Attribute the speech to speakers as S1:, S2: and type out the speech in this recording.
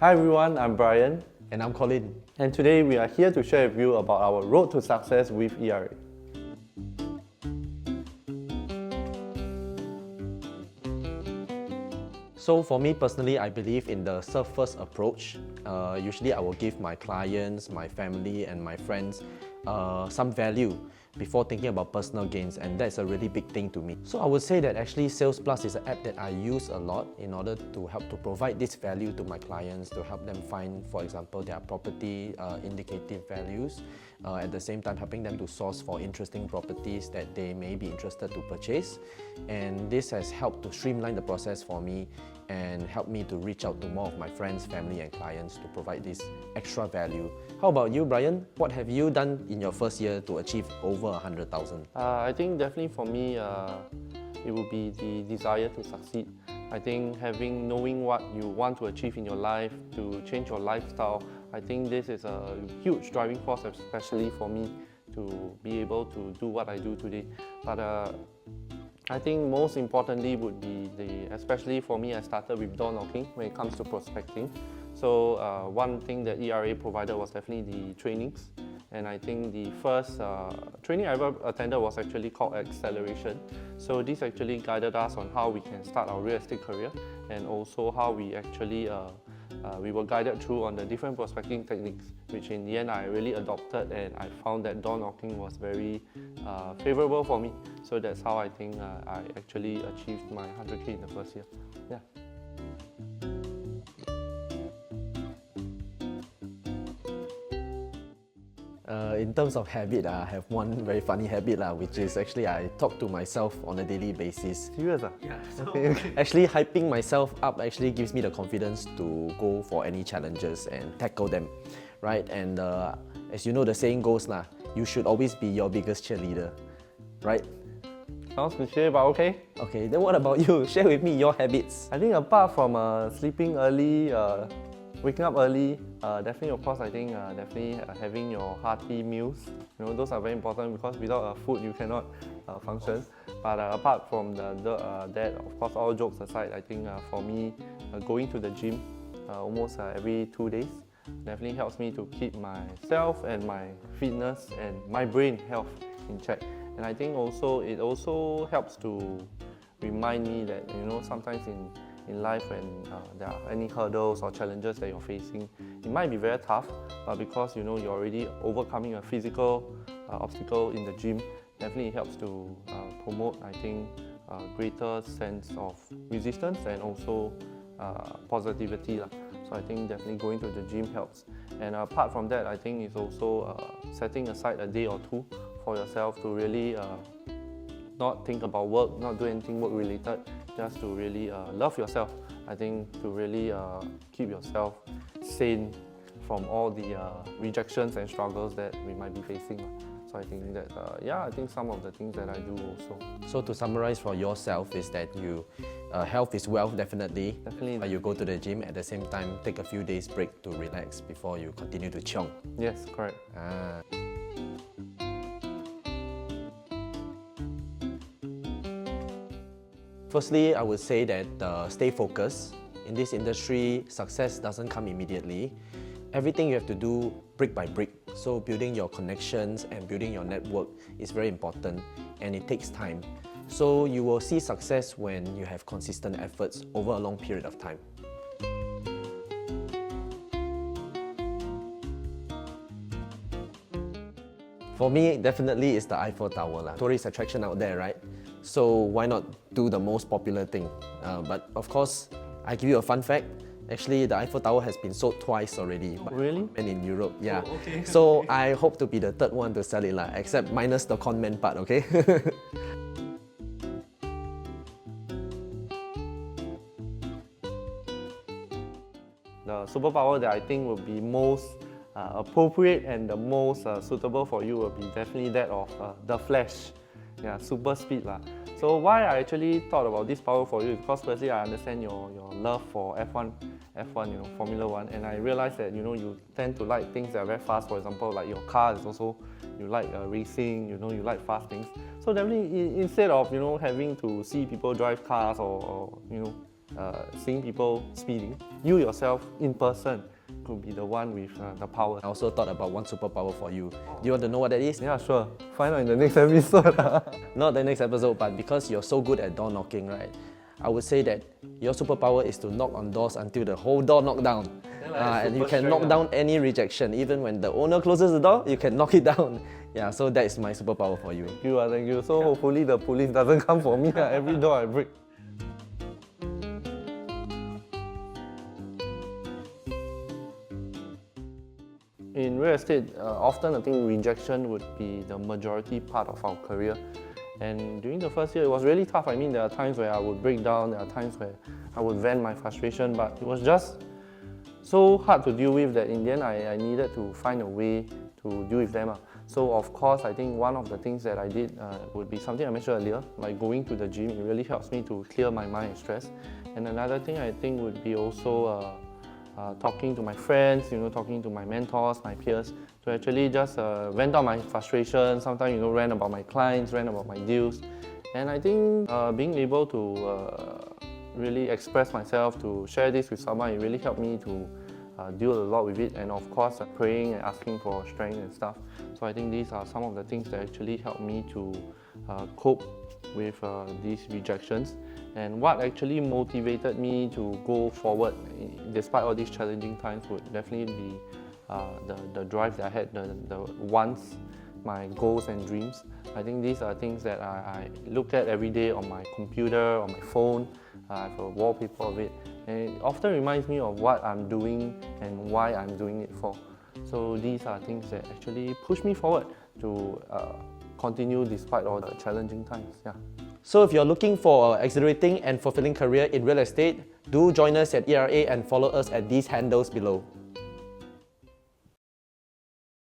S1: Hi everyone, I'm Brian.
S2: And I'm Colin.
S1: And today we are here to share with you about our road to success with ERA.
S2: So for me personally, I believe in the serve first approach. Usually I will give my clients, my family and my friends some value before thinking about personal gains, and that's a really big thing to me. So I would say that actually Sales Plus is an app that I use a lot in order to help to provide this value to my clients, to help them find, for example, their property indicative values, at the same time helping them to source for interesting properties that they may be interested to purchase. And this has helped to streamline the process for me and help me to reach out to more of my friends, family and clients to provide this extra value. How about you, Brian? What have you done in your first year to achieve over 100,000?
S1: I think definitely for me, it would be the desire to succeed. I think knowing what you want to achieve in your life, to change your lifestyle, I think this is a huge driving force, especially for me, to be able to do what I do today. But I think most importantly would be especially for me, I started with door knocking when it comes to prospecting. So one thing that ERA provided was definitely the trainings. And I think the first training I ever attended was actually called Acceleration. So this actually guided us on how we can start our real estate career, and also how we actually we were guided through on the different prospecting techniques, which in the end I really adopted, and I found that door knocking was very favorable for me. So that's how I think I actually achieved my 100K in the first year. Yeah.
S2: In terms of habit, I have one very funny habit, which is actually I talk to myself on a daily basis.
S1: Serious?
S2: Yeah. Actually, hyping myself up actually gives me the confidence to go for any challenges and tackle them, right? And as you know, the saying goes, you should always be your biggest cheerleader, right?
S1: Sounds cliche, but okay.
S2: Okay, then what about you? Share with me your habits.
S1: I think apart from sleeping early, waking up early, definitely of course I think definitely having your hearty meals. You know, those are very important because without food you cannot function. But apart from that, of course, all jokes aside, I think for me, going to the gym almost every 2 days definitely helps me to keep myself and my fitness and my brain health in check. And I think it also helps to remind me that, you know, sometimes in life when there are any hurdles or challenges that you're facing, it might be very tough, but because you know you're already overcoming a physical obstacle in the gym, definitely helps to promote, I think, a greater sense of resistance and also positivity. So I think definitely going to the gym helps. And apart from that, I think it's also setting aside a day or two for yourself to really not think about work, not do anything work related, just to really love yourself. I think to really keep yourself sane from all the rejections and struggles that we might be facing. So I think that, I think some of the things that I do also.
S2: So to summarize for yourself is that health is wealth, definitely.
S1: Definitely.
S2: You go to the gym, at the same time take a few days break to relax before you continue to chiong.
S1: Yes, correct.
S2: Firstly, I would say that stay focused. In this industry, success doesn't come immediately. Everything you have to do brick by brick. So building your connections and building your network is very important, and it takes time. So you will see success when you have consistent efforts over a long period of time. For me, definitely it's the Eiffel Tower. Tourist attraction out there, right? So why not do the most popular thing? But of course, I give you a fun fact. Actually, the Eiffel Tower has been sold twice already.
S1: Really?
S2: And in Europe, yeah.
S1: Oh, okay.
S2: So I hope to be the third one to sell it, except minus the con man part, okay?
S1: The superpower that I think will be most appropriate and the most suitable for you will be definitely that of the Flash. Yeah, super speed. So why I actually thought about this power for you is because firstly I understand your love for F1, Formula 1, and I realized that you tend to like things that are very fast. For example, like your car is also, you like racing, you like fast things. So definitely instead of having to see people drive cars or seeing people speeding, you yourself in person could be the one with the power.
S2: I also thought about one superpower for you. Do you want to know what that is?
S1: Yeah, sure. Find out in the next episode.
S2: Not the next episode, but because you're so good at door knocking, right? I would say that your superpower is to knock on doors until the whole door knocked down. And you can knock down any rejection. Even when the owner closes the door, you can knock it down. Yeah, so that is my superpower for you.
S1: Thank you. So hopefully the police doesn't come for me every door I break. In real estate, often I think rejection would be the majority part of our career. And during the first year, it was really tough. I mean, there are times where I would break down, there are times where I would vent my frustration, but it was just so hard to deal with that in the end I needed to find a way to deal with them. So of course, I think one of the things that I did would be something I mentioned earlier, like going to the gym. It really helps me to clear my mind and stress. And another thing I think would be also talking to my friends, talking to my mentors, my peers, to actually just vent out my frustration, sometimes, rant about my clients, rant about my deals. And I think being able to really express myself, to share this with someone, it really helped me to deal a lot with it. And of course, praying and asking for strength and stuff. So I think these are some of the things that actually helped me to cope with these rejections. And what actually motivated me to go forward despite all these challenging times would definitely be the drive that I had, the wants, my goals and dreams. I think these are things that I look at every day on my computer, on my phone. I have a wallpaper of it, and it often reminds me of what I'm doing and why I'm doing it for. So these are things that actually push me forward to continue despite all the challenging times. Yeah.
S2: So if you're looking for an exhilarating and fulfilling career in real estate, do join us at ERA and follow us at these handles below.